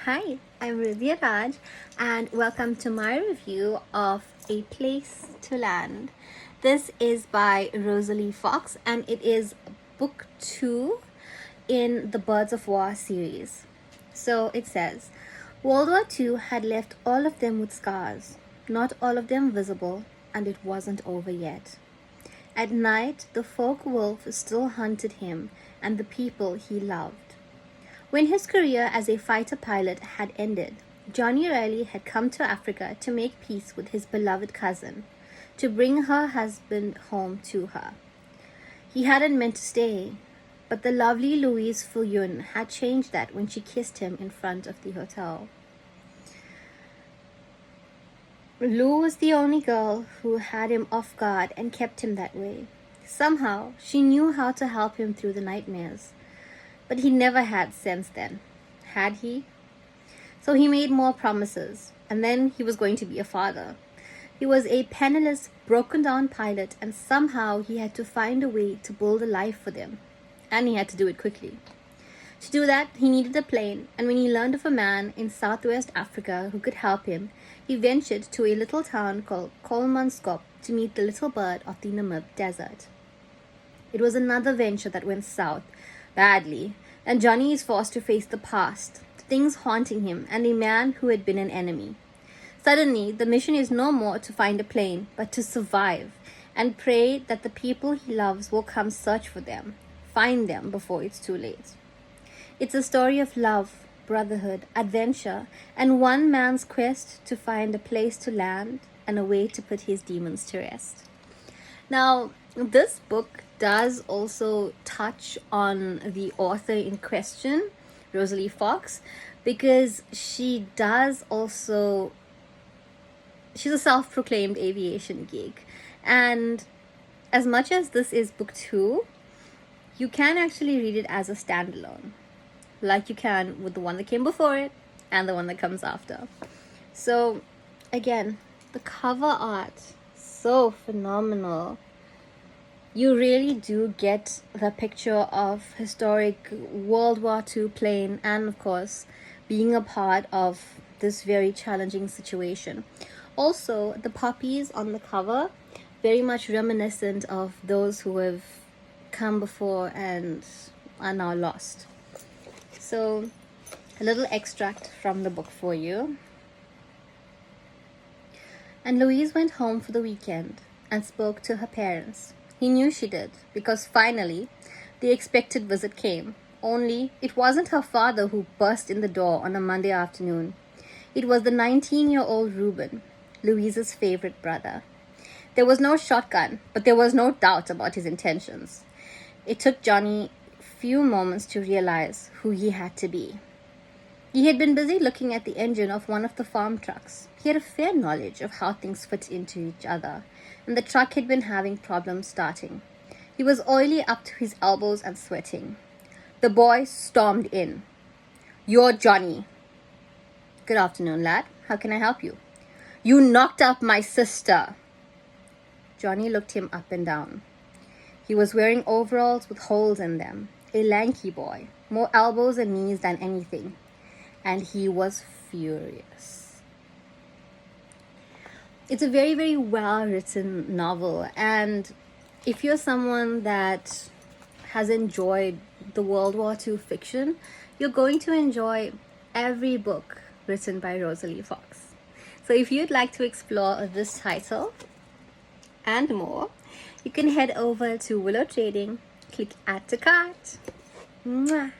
Hi, I'm Ridhya Raj, and welcome to my review of A Place to Land. This is by Rosalie Fox, and it is book 2 in the Birds of War series. So it says, World War II had left all of them with scars, not all of them visible, and it wasn't over yet. At night, the folk wolf still hunted him and the people he loved. When his career as a fighter pilot had ended, Johnny Riley had come to Africa to make peace with his beloved cousin, to bring her husband home to her. He hadn't meant to stay, but the lovely Louise Fillon had changed that when she kissed him in front of the hotel. Lou was the only girl who had him off guard and kept him that way. Somehow, she knew how to help him through the nightmares. But he never had sense then, had he? So he made more promises, and then he was going to be a father. He was a penniless, broken-down pilot, and somehow he had to find a way to build a life for them. And he had to do it quickly. To do that, he needed a plane, and when he learned of a man in southwest Africa who could help him, he ventured to a little town called Kolmanskop to meet the little bird of the Namib Desert. It was another venture that went south, badly, and Johnny is forced to face the past, things haunting him, and a man who had been an enemy. Suddenly, the mission is no more to find a plane, but to survive, and pray that the people he loves will come search for them, find them before it's too late. It's a story of love, brotherhood, adventure, and one man's quest to find a place to land and a way to put his demons to rest. Now, this book does also touch on the author in question, Rosalie Fox, because she's a self-proclaimed aviation geek. And as much as this is book 2, you can actually read it as a standalone, like you can with the one that came before it and the one that comes after. So again, the cover art, so phenomenal. You really do get the picture of historic World War II plane and, of course, being a part of this very challenging situation. Also, the poppies on the cover, very much reminiscent of those who have come before and are now lost. So, a little extract from the book for you. And Louise went home for the weekend and spoke to her parents. He knew she did, because finally, the expected visit came. Only, it wasn't her father who burst in the door on a Monday afternoon. It was the 19-year-old Reuben, Louise's favorite brother. There was no shotgun, but there was no doubt about his intentions. It took Johnny a few moments to realize who he had to be. He had been busy looking at the engine of one of the farm trucks. He had a fair knowledge of how things fit into each other, and the truck had been having problems starting. He was oily up to his elbows and sweating. The boy stormed in. "You're Johnny." "Good afternoon, lad. How can I help you?" "You knocked up my sister." Johnny looked him up and down. He was wearing overalls with holes in them, a lanky boy, more elbows and knees than anything. And he was furious. It's a very, very well-written novel, and if you're someone that has enjoyed the World War II fiction, you're going to enjoy every book written by Rosalie Fox. So if you'd like to explore this title and more, you can head over to Willow Trading, click Add to Cart. Mwah.